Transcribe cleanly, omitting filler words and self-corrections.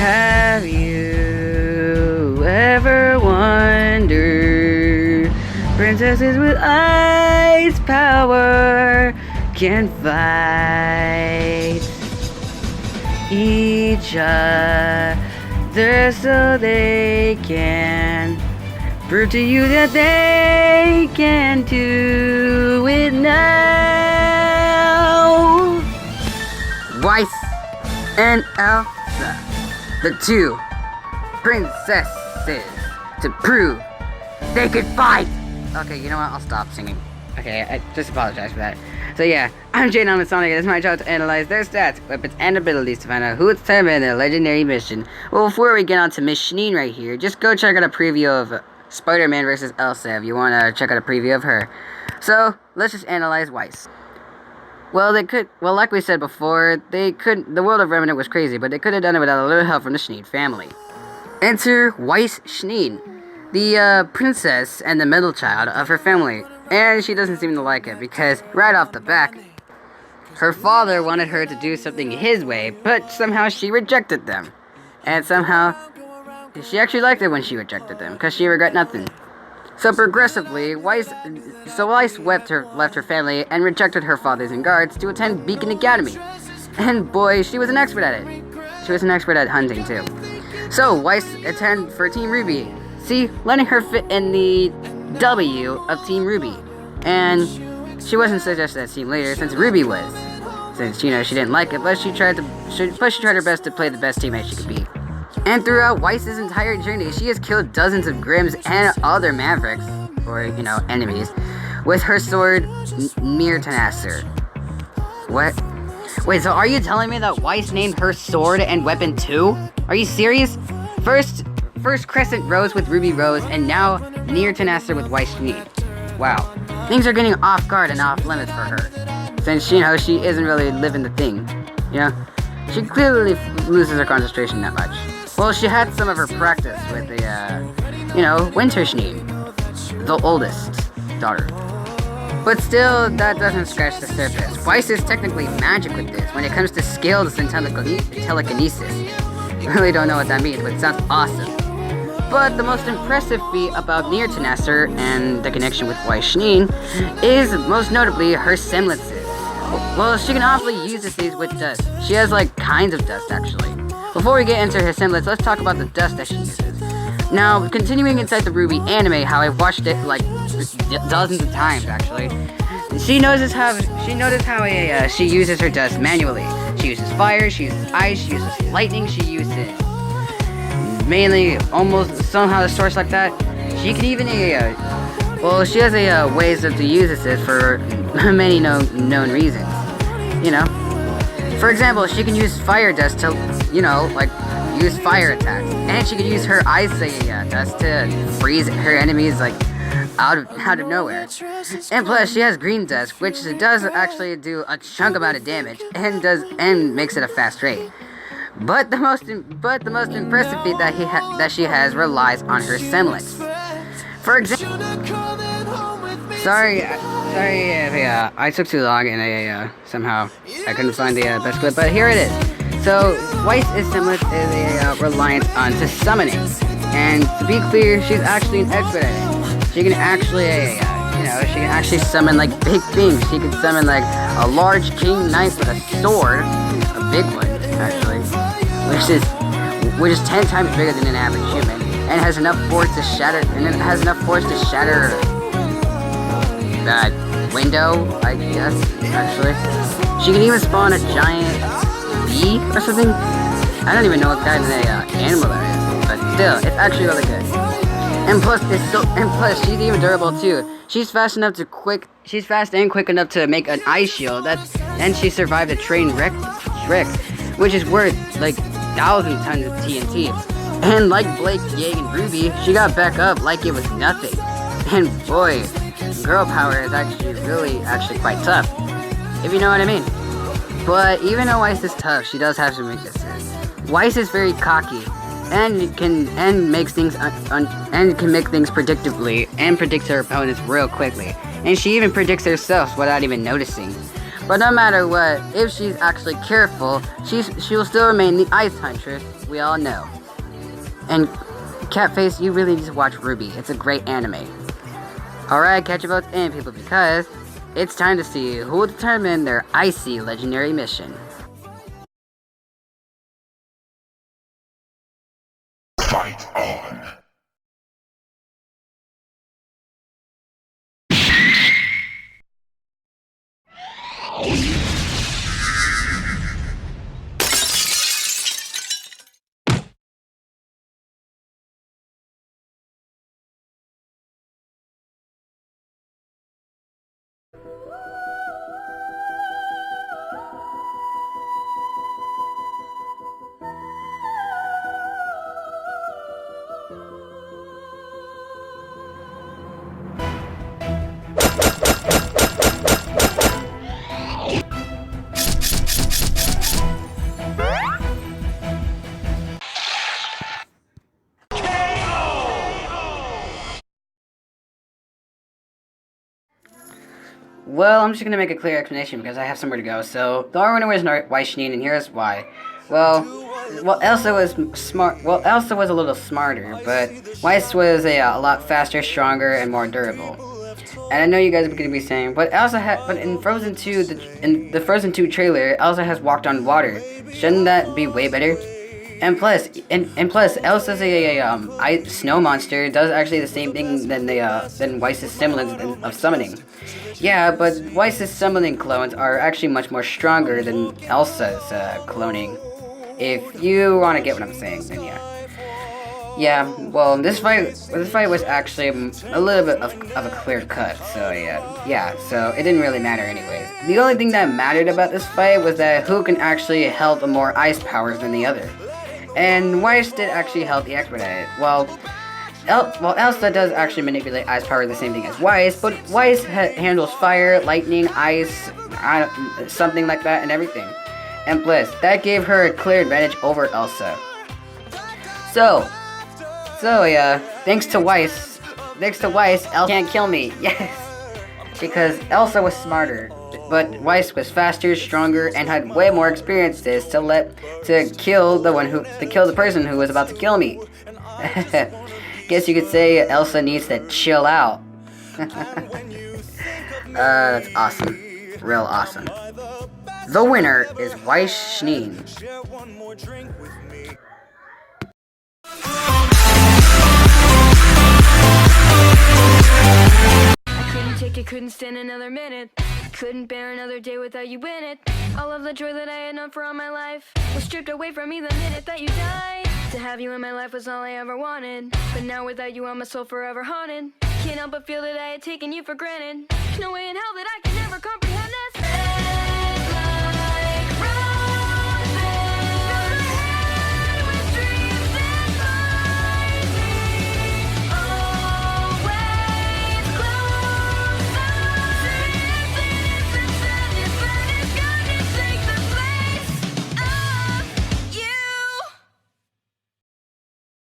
Have you ever wondered? Princesses with ice power can fight each other so they can prove to you that they can do it now. Weiss and Elsa, the two princesses, to prove they could fight. Okay, you know what? I'll stop singing. Okay, I just apologize for that. So yeah, I'm Jane, I'm a Sonic, and it's my job to analyze their stats, weapons, and abilities to find out who it's time in their legendary mission. Well, before we get on to Miss Schnee right here, just go check out a preview of Spider-Man vs. Elsa if you want to check out a preview of her. So, let's just analyze Weiss. Well, like we said before, the world of Remnant was crazy, but they could have done it without a little help from the Schnee family. Enter Weiss Schnee, the princess and the middle child of her family, and she doesn't seem to like it because right off the back, her father wanted her to do something his way, but somehow she rejected them, and somehow she actually liked it when she rejected them because she regret nothing. So progressively, Weiss left her family and rejected her fathers and guards to attend Beacon Academy, and boy, she was an expert at it. She was an expert at hunting too. So Weiss attended for Team Ruby. See, letting her fit in the W of Team Ruby. And she wasn't suggested as team leader since Ruby was. Since, she didn't like it, but she tried her best to play the best teammate she could be. And throughout Weiss's entire journey, she has killed dozens of Grims and other Mavericks, or, enemies, with her sword, Tenasser. What? Wait, so are you telling me that Weiss named her sword and weapon too? Are you serious? First Crescent Rose with Ruby Rose, and now Tenasser with Weiss Schnee. Wow. Things are getting off guard and off limits for her. Since, she isn't really living the thing. She clearly loses her concentration that much. Well, she had some of her practice with the, Winter Schnee, the oldest daughter. But still, that doesn't scratch the surface. Weiss is technically magic with this when it comes to skills and telekinesis. I really don't know what that means, but it sounds awesome. But the most impressive feat about Tenasser and the connection with Weiss Schnee is most notably her semblances. Well, she can awfully use these with dust. She has kinds of dust actually. Before we get into her semblance, let's talk about the dust that she uses. Now, continuing inside the Ruby anime, how I've watched it dozens of times actually. She notices how she uses her dust manually. She uses fire, she uses ice, she uses lightning, she uses mainly almost somehow the source like that. She can even she has ways to use this for many known reasons. For example, she can use fire dust to use fire attacks, and she can use her ice dust to freeze her enemies out of nowhere. And plus, she has green dust, which does actually do a chunk amount of damage and makes it a fast rate. But the most impressive feat that she has relies on her semblance. For example, sorry if I took too long and somehow I couldn't find the best clip, but here it is. So Weiss's semblance is a reliance on summoning, and to be clear, she's actually an expert at it. She can actually she can actually summon big things. She can summon a large king knife with a sword, a big one actually, which is 10 times bigger than an average human, and has enough force to shatter. That window, I guess. Actually, she can even spawn a giant bee or something. I don't even know what kind of animal that is, but still, it's actually really good. And plus, she's even durable too. She's fast and quick enough to make an ice shield. And she survived a train wreck, which is worth 1,000 tons of TNT. And like Blake, Yeg, and Ruby, she got back up like it was nothing. And boy, girl power is actually quite tough, if you know what I mean. But even though Weiss is tough, she does have some weaknesses. Weiss is very cocky and can make things predictably and predicts her opponents real quickly. And she even predicts herself without even noticing. But no matter what, if she's actually careful, she will still remain the Ice Huntress we all know. And Catface, you really need to watch Ruby. It's a great anime. Alright, catch your votes in, people, because it's time to see who will determine their icy legendary mission. Fight on! Well, I'm just gonna make a clear explanation because I have somewhere to go. So, the R winner was Weiss, Schnee, and here's why. Well, Elsa was smart. Well, Elsa was a little smarter, but Weiss was a lot faster, stronger, and more durable. And I know you guys are gonna be saying, but in Frozen 2, in the Frozen 2 trailer, Elsa has walked on water. Shouldn't that be way better? And plus, Elsa's a snow monster. Does actually the same thing than Weiss's semblance of summoning. Yeah, but Weiss's summoning clones are actually much more stronger than Elsa's cloning. If you want to get what I'm saying, then yeah. Yeah, well, this fight was actually a little bit of a clear cut, so yeah, so it didn't really matter anyways. The only thing that mattered about this fight was that who can actually held more ice powers than the other. And Weiss did actually help the expert at it. Well, Elsa does actually manipulate ice power, the same thing as Weiss, but Weiss handles fire, lightning, ice, something like that, and everything. And plus, that gave her a clear advantage over Elsa. So yeah, thanks to Weiss, Elsa can't kill me. Yes, because Elsa was smarter. But Weiss was faster, stronger, and had way more experiences to kill the person who was about to kill me. Guess you could say Elsa needs to chill out. That's awesome. Real awesome. The winner is Weiss Schnee. Couldn't stand another minute. Couldn't bear another day without you in it. All of the joy that I had known for all my life was stripped away from me the minute that you died. To have you in my life was all I ever wanted, but now without you I'm my soul forever haunted. Can't help but feel that I had taken you for granted. No way in hell that I can